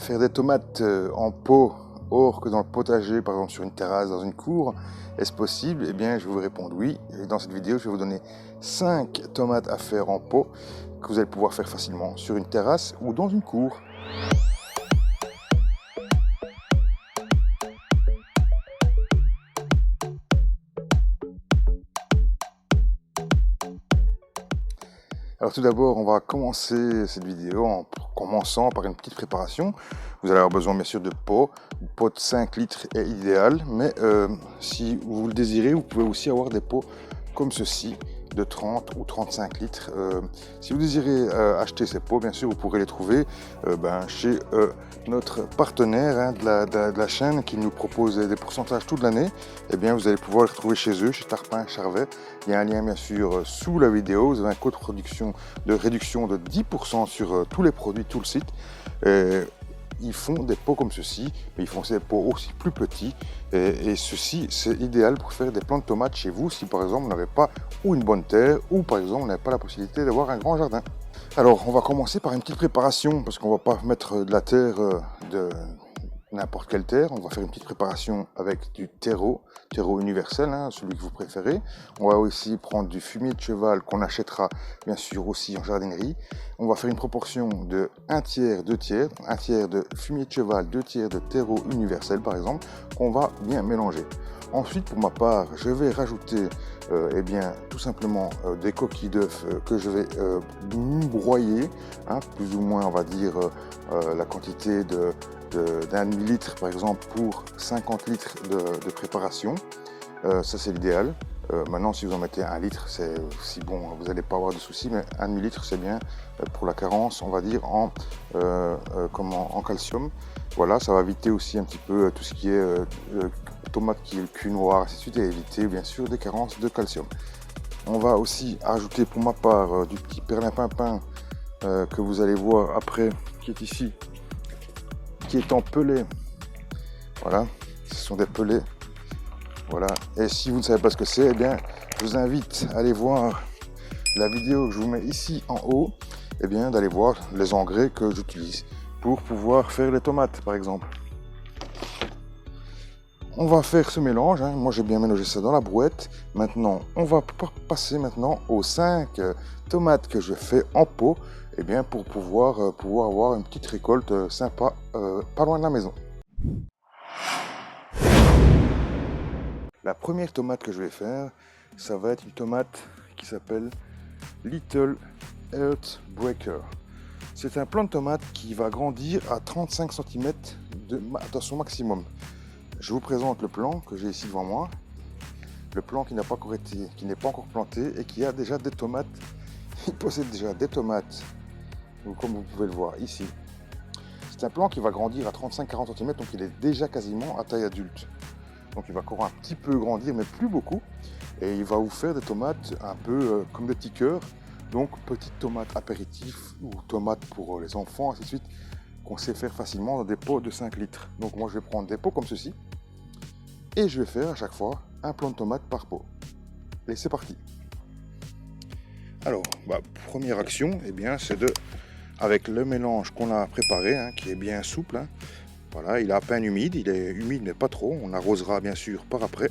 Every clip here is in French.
Faire des tomates en pot, hors que dans le potager, par exemple sur une terrasse, dans une cour, est-ce possible? Eh bien, je vais vous répondre oui. Et dans cette vidéo, je vais vous donner 5 tomates à faire en pot que vous allez pouvoir faire facilement sur une terrasse ou dans une cour. Alors tout d'abord, on va commencer cette vidéo en commençant par une petite préparation. Vous allez avoir besoin bien sûr de pots. Une pot de 5 litres est idéal, mais si vous le désirez, vous pouvez aussi avoir des pots comme ceci, de 30 ou 35 litres. Si vous désirez acheter ces pots, bien sûr, vous pourrez les trouver chez notre partenaire de la chaîne qui nous propose des pourcentages toute l'année. Eh bien, vous allez pouvoir les retrouver chez eux, chez Tarpin Charvet. Il y a un lien bien sûr sous la vidéo. Vous avez un code de réduction de 10% sur tous les produits, tout le site. Ils font des pots comme ceci, mais ils font des pots aussi plus petits. Et ceci, c'est idéal pour faire des plants de tomates chez vous, si par exemple vous n'avez pas ou une bonne terre, ou par exemple vous n'avez pas la possibilité d'avoir un grand jardin. Alors, on va commencer par une petite préparation, parce qu'on ne va pas mettre de la terre de n'importe quelle terre. On va faire une petite préparation avec du terreau universel, celui que vous préférez. On va aussi prendre du fumier de cheval qu'on achètera bien sûr aussi en jardinerie. On va faire une proportion de 1 tiers, 2 tiers, 1 tiers de fumier de cheval, 2 tiers de terreau universel par exemple, qu'on va bien mélanger. Ensuite, pour ma part, je vais rajouter tout simplement des coquilles d'œufs que je vais broyer, plus ou moins on va dire la quantité d'un demi-litre par exemple pour 50 litres de préparation. Ça c'est l'idéal. Maintenant si vous en mettez 1 litre, c'est aussi bon, vous n'allez pas avoir de soucis, mais 1 demi-litre c'est bien pour la carence, on va dire, en calcium. Voilà, ça va éviter aussi un petit peu tout ce qui est tomate qui est le cul noir, ainsi de suite, et éviter bien sûr des carences de calcium. On va aussi ajouter pour ma part du petit perlimpinpin que vous allez voir après, qui est ici, qui est en pelé. Voilà, ce sont des pelés. Voilà, et si vous ne savez pas ce que c'est, eh bien, je vous invite à aller voir la vidéo que je vous mets ici en haut, et bien d'aller voir les engrais que j'utilise pour pouvoir faire les tomates par exemple. On va faire ce mélange, moi j'ai bien mélangé ça dans la brouette. Maintenant, on va passer maintenant aux 5 tomates que je fais en pot, et bien pour pouvoir avoir une petite récolte sympa pas loin de la maison. La première tomate que je vais faire, ça va être une tomate qui s'appelle Little Earthbreaker. C'est un plant de tomate qui va grandir à 35 cm dans son maximum. Je vous présente le plant que j'ai ici devant moi. Le plant qui n'est pas encore planté et qui a déjà des tomates. Il possède déjà des tomates, comme vous pouvez le voir ici. C'est un plant qui va grandir à 35-40 cm, donc il est déjà quasiment à taille adulte. Donc il va encore un petit peu grandir, mais plus beaucoup. Et il va vous faire des tomates un peu comme des petits cœurs. Donc petites tomates apéritifs ou tomates pour les enfants, ainsi de suite, qu'on sait faire facilement dans des pots de 5 litres. Donc moi je vais prendre des pots comme ceci. Et je vais faire à chaque fois un plant de tomate par pot. Et c'est parti. Alors, première action, c'est avec le mélange qu'on a préparé, qui est bien souple. Voilà, il est à peine humide, il est humide mais pas trop. On arrosera bien sûr par après.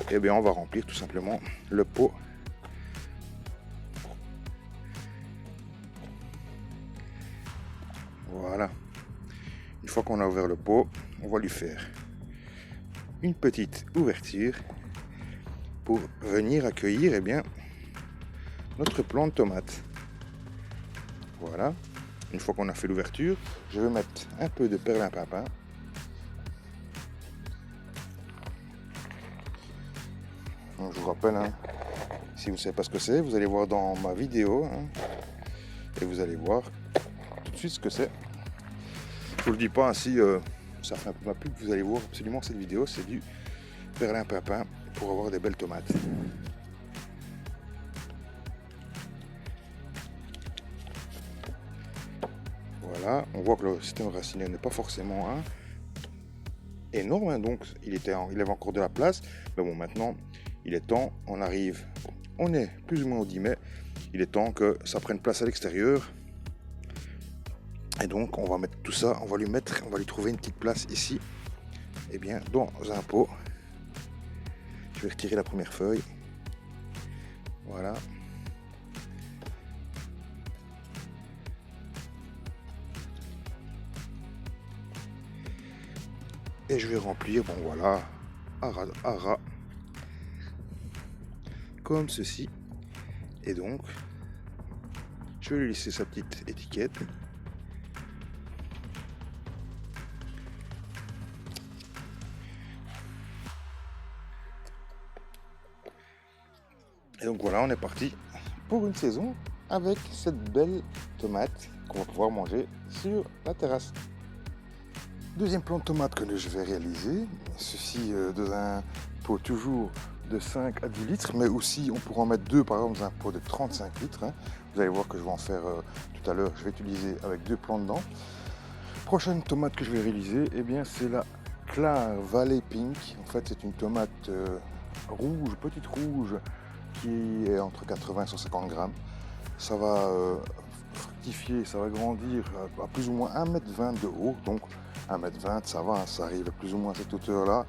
Et bien on va remplir tout simplement le pot. Voilà. Une fois qu'on a ouvert le pot, on va lui faire une petite ouverture pour venir accueillir notre plant de tomate. Voilà. Une fois qu'on a fait l'ouverture, je vais mettre un peu de perlimpinpin. Donc, je vous rappelle, si vous ne savez pas ce que c'est, vous allez voir dans ma vidéo et vous allez voir tout de suite ce que c'est. Je vous le dis pas ainsi, ça fait un peu ma pub, vous allez voir absolument cette vidéo, c'est du perlimpinpin pour avoir des belles tomates. Voilà, on voit que le système racinaire n'est pas forcément énorme, donc il avait encore de la place, mais bon, maintenant il est temps, on est plus ou moins au 10 mai, il est temps que ça prenne place à l'extérieur. Et donc on va mettre tout ça, on va lui trouver une petite place ici, et bien dans un pot. Je vais retirer la première feuille, voilà. Et je vais remplir, bon voilà, à ras, comme ceci. Et donc, je vais lui laisser sa petite étiquette. Et donc voilà, on est parti pour une saison avec cette belle tomate qu'on va pouvoir manger sur la terrasse. Deuxième plant de tomate que je vais réaliser, ceci dans un pot toujours de 5 à 10 litres, mais aussi on pourra en mettre deux par exemple dans un pot de 35 litres. Vous allez voir que je vais en faire tout à l'heure, je vais utiliser avec deux plants dedans. Prochaine tomate que je vais réaliser, eh bien c'est la Clare Valley Pink. En fait c'est une tomate rouge, petite rouge, qui est entre 80 et 150 grammes. Ça va fructifier, ça va grandir à plus ou moins 1,20 m de haut, donc 1,20 m ça va, ça arrive à plus ou moins à cette hauteur là,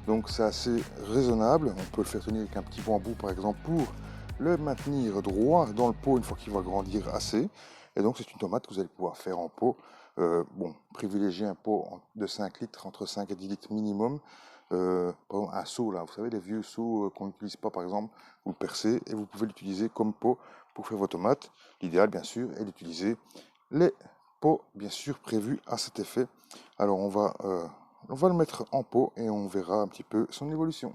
donc c'est assez raisonnable. On peut le faire tenir avec un petit bambou par exemple pour le maintenir droit dans le pot une fois qu'il va grandir assez. Et donc c'est une tomate que vous allez pouvoir faire en pot. Bon, privilégiez un pot de 5 litres, entre 5 et 10 litres minimum. Par exemple, un seau là, vous savez les vieux seaux qu'on n'utilise pas par exemple, vous le percez et vous pouvez l'utiliser comme pot pour faire vos tomates. L'idéal bien sûr est d'utiliser les pots bien sûr prévus à cet effet. Alors on va le mettre en pot et on verra un petit peu son évolution.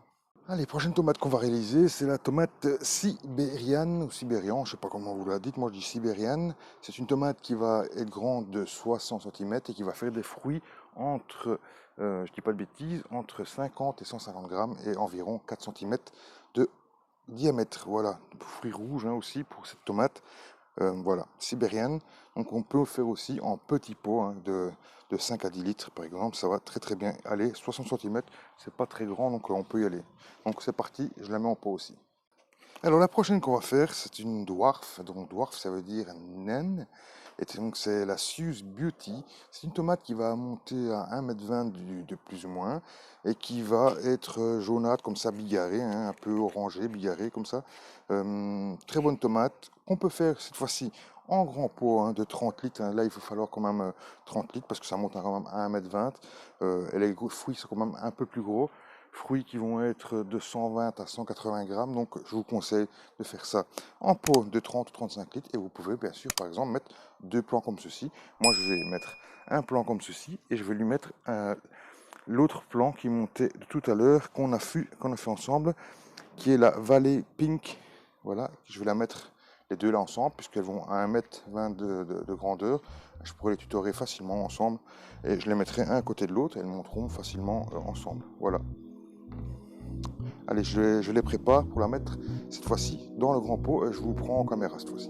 Allez, prochaine tomate qu'on va réaliser, c'est la tomate sibériane ou sibérian, je sais pas comment vous la dites, moi je dis sibériane. C'est une tomate qui va être grande de 60 cm et qui va faire des fruits entre, je dis pas de bêtises, entre 50 et 150 grammes et environ 4 cm de diamètre. Voilà, fruits rouges aussi pour cette tomate. Voilà, sibérienne. Donc on peut le faire aussi en petits pots de 5 à 10 litres par exemple. Ça va très très bien aller. 60 cm, c'est pas très grand donc on peut y aller. Donc c'est parti, je la mets en pot aussi. Alors la prochaine qu'on va faire, c'est une dwarf. Donc dwarf, ça veut dire naine. Et donc c'est la Suze Beauty. C'est une tomate qui va monter à 1,20 m de plus ou moins et qui va être jaunâtre comme ça, bigarrée, un peu orangé, bigarrée comme ça. Très bonne tomate qu'on peut faire cette fois-ci en grand pot de 30 litres. Là, il va falloir quand même 30 litres parce que ça monte quand même à 1,20 m. Et les fruits sont quand même un peu plus gros. Fruits qui vont être de 120 à 180 grammes, donc je vous conseille de faire ça en pot de 30 ou 35 litres et vous pouvez bien sûr par exemple mettre deux plants comme ceci. Moi je vais mettre un plant comme ceci et je vais lui mettre l'autre plant qui montait tout à l'heure qu'on a fait ensemble, qui est la Valley Pink. Voilà, je vais la mettre les deux là ensemble puisqu'elles vont à 1,20 m de grandeur. Je pourrais les tutorer facilement ensemble et je les mettrai un à côté de l'autre et elles monteront facilement ensemble. Voilà. Allez, je les prépare pour la mettre cette fois-ci dans le grand pot et je vous prends en caméra cette fois-ci.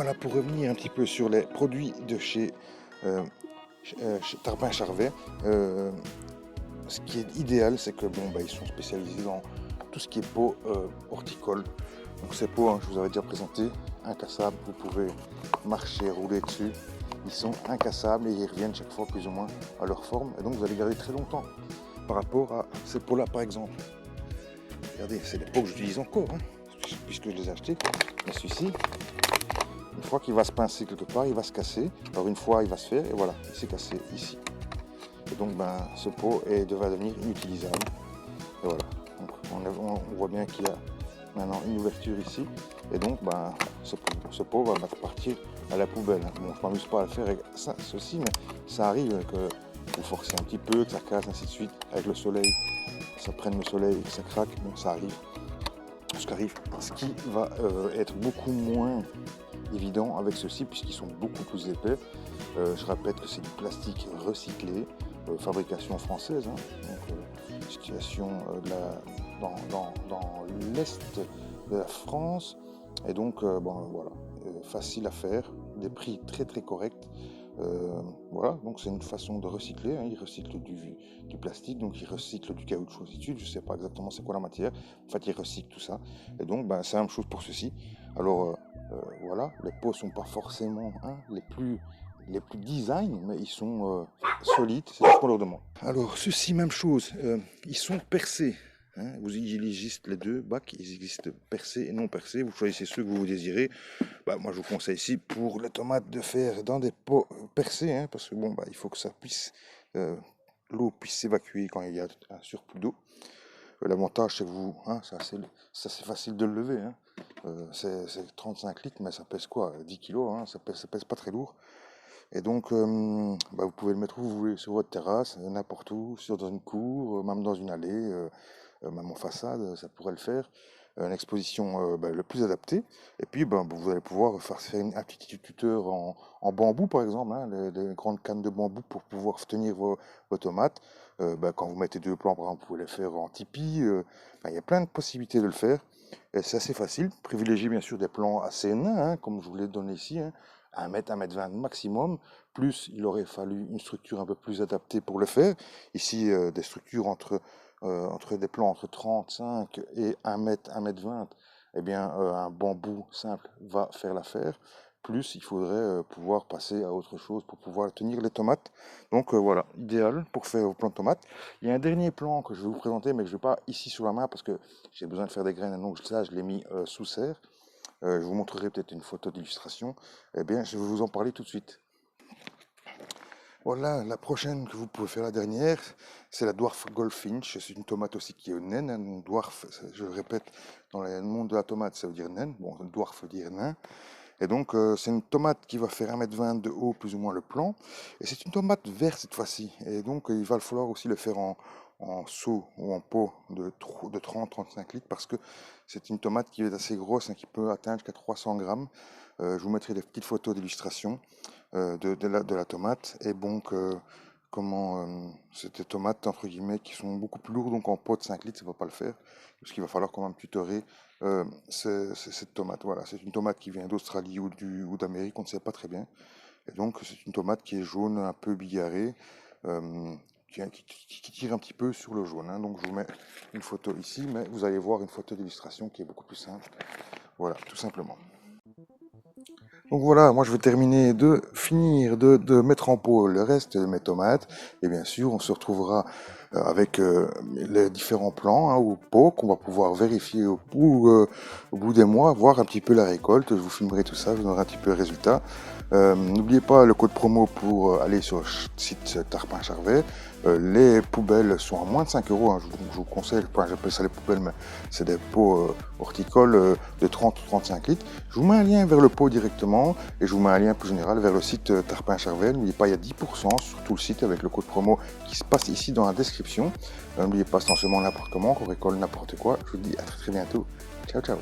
Voilà, pour revenir un petit peu sur les produits de chez Tarpin Charvet, ce qui est idéal, c'est que bon, ils sont spécialisés dans tout ce qui est pots horticoles. Donc ces pots, je vous avais déjà présenté, incassables, vous pouvez marcher, rouler dessus. Ils sont incassables et ils reviennent chaque fois plus ou moins à leur forme. Et donc vous allez garder très longtemps par rapport à ces pots-là par exemple. Regardez, c'est des pots que j'utilise encore, puisque je les ai achetés. Mais celui-ci, une fois qu'il va se pincer quelque part, il va se casser. Alors une fois, il va se faire et voilà, il s'est cassé ici. Et donc ce pot va devenir inutilisable. Et voilà, donc, on voit bien qu'il y a maintenant une ouverture ici. Et donc ce pot va partir à la poubelle. Bon, je ne m'amuse pas à le faire avec ceci, mais ça arrive que vous forcez un petit peu, que ça casse, ainsi de suite. Avec le soleil, ça prenne le soleil et que ça craque, bon, ça arrive. Ce qui va être beaucoup moins évident avec ceux-ci, puisqu'ils sont beaucoup plus épais. Je répète que c'est du plastique recyclé, fabrication française, donc situation dans l'est de la France, et donc voilà, facile à faire, des prix très très corrects. Voilà, donc c'est une façon de recycler, ils recyclent du plastique, donc ils recyclent du caoutchouc, ainsi de suite. Je ne sais pas exactement c'est quoi la matière, en fait ils recyclent tout ça, et donc c'est la même chose pour ceci. Alors voilà, les pots ne sont pas forcément les plus design, mais ils sont solides, c'est tout ce qu'on leur demande. Alors ceci, même chose, ils sont percés. Il existe les deux bacs, ils existent percés et non percés. Vous choisissez ceux que vous désirez. Moi, je vous conseille ici pour les tomates de faire dans des pots percés, parce que il faut que ça puisse l'eau puisse s'évacuer quand il y a un surplus d'eau. L'avantage, c'est que c'est assez facile de le lever. C'est 35 litres, mais ça pèse quoi, 10 kilos, ça pèse pas très lourd. Et donc, vous pouvez le mettre où vous voulez, sur votre terrasse, n'importe où, dans une cour, même dans une allée, même en façade, ça pourrait le faire. Une exposition le plus adaptée. Et puis, vous allez pouvoir faire un petit tuteur en bambou, par exemple, les grandes cannes de bambou pour pouvoir tenir vos tomates. Quand vous mettez 2 plants, par exemple, vous pouvez les faire en tipi. Il y a plein de possibilités de le faire. Et c'est assez facile. Privilégiez bien sûr des plants assez nains, comme je vous l'ai donné ici. 1 mètre, 1,20 m maximum, plus il aurait fallu une structure un peu plus adaptée pour le faire. Ici, des structures entre des plants entre 35 et 1 mètre, 1,20 m, un bambou simple va faire l'affaire. Plus il faudrait pouvoir passer à autre chose pour pouvoir tenir les tomates. Donc voilà, idéal pour faire vos plants de tomates. Il y a un dernier plan que je vais vous présenter, mais que je ne vais pas ici sur la main parce que j'ai besoin de faire des graines, donc ça je l'ai mis sous serre. Je vous montrerai peut-être une photo d'illustration. Je vais vous en parler tout de suite. Voilà, la prochaine que vous pouvez faire, la dernière, c'est la Dwarf Goldfinch. C'est une tomate aussi qui est naine. Dwarf, je le répète, dans le monde de la tomate, ça veut dire naine. Bon, dwarf veut dire nain. Et donc, c'est une tomate qui va faire 1,20 m de haut, plus ou moins le plant. Et c'est une tomate verte cette fois-ci. Et donc, il va falloir aussi le faire en seau ou en pot de 30-35 litres parce que c'est une tomate qui est assez grosse, qui peut atteindre jusqu'à 300 grammes. Je vous mettrai des petites photos d'illustration de la tomate. Et donc, c'est des tomates, entre guillemets, qui sont beaucoup plus lourdes. Donc, en pot de 5 litres, ça ne va pas le faire. Parce qu'il va falloir quand même tutorer cette tomate. Voilà, c'est une tomate qui vient d'Australie ou d'Amérique, on ne sait pas très bien. Et donc, c'est une tomate qui est jaune, un peu bigarrée. Qui tire un petit peu sur le jaune. Donc je vous mets une photo ici, mais vous allez voir une photo d'illustration qui est beaucoup plus simple. Voilà, tout simplement. Donc voilà, moi je vais finir de mettre en pot le reste de mes tomates. Et bien sûr, on se retrouvera avec les différents plants ou pots qu'on va pouvoir vérifier au bout des mois, voir un petit peu la récolte. Je vous filmerai tout ça, je vous donnerai un petit peu le résultat. N'oubliez pas le code promo pour aller sur le site Tarpin Charvet. Les poubelles sont à moins de 5 €. Je vous conseille, j'appelle ça les poubelles, mais c'est des pots horticoles de 30 ou 35 litres. Je vous mets un lien vers le pot directement et je vous mets un lien plus général vers le site Tarpin Charvet. N'oubliez pas, il y a 10% sur tout le site avec le code promo qui se passe ici dans la description. N'oubliez pas, c'est en semant n'importe comment, qu'on récolte n'importe quoi. Je vous dis à très bientôt. Ciao, ciao.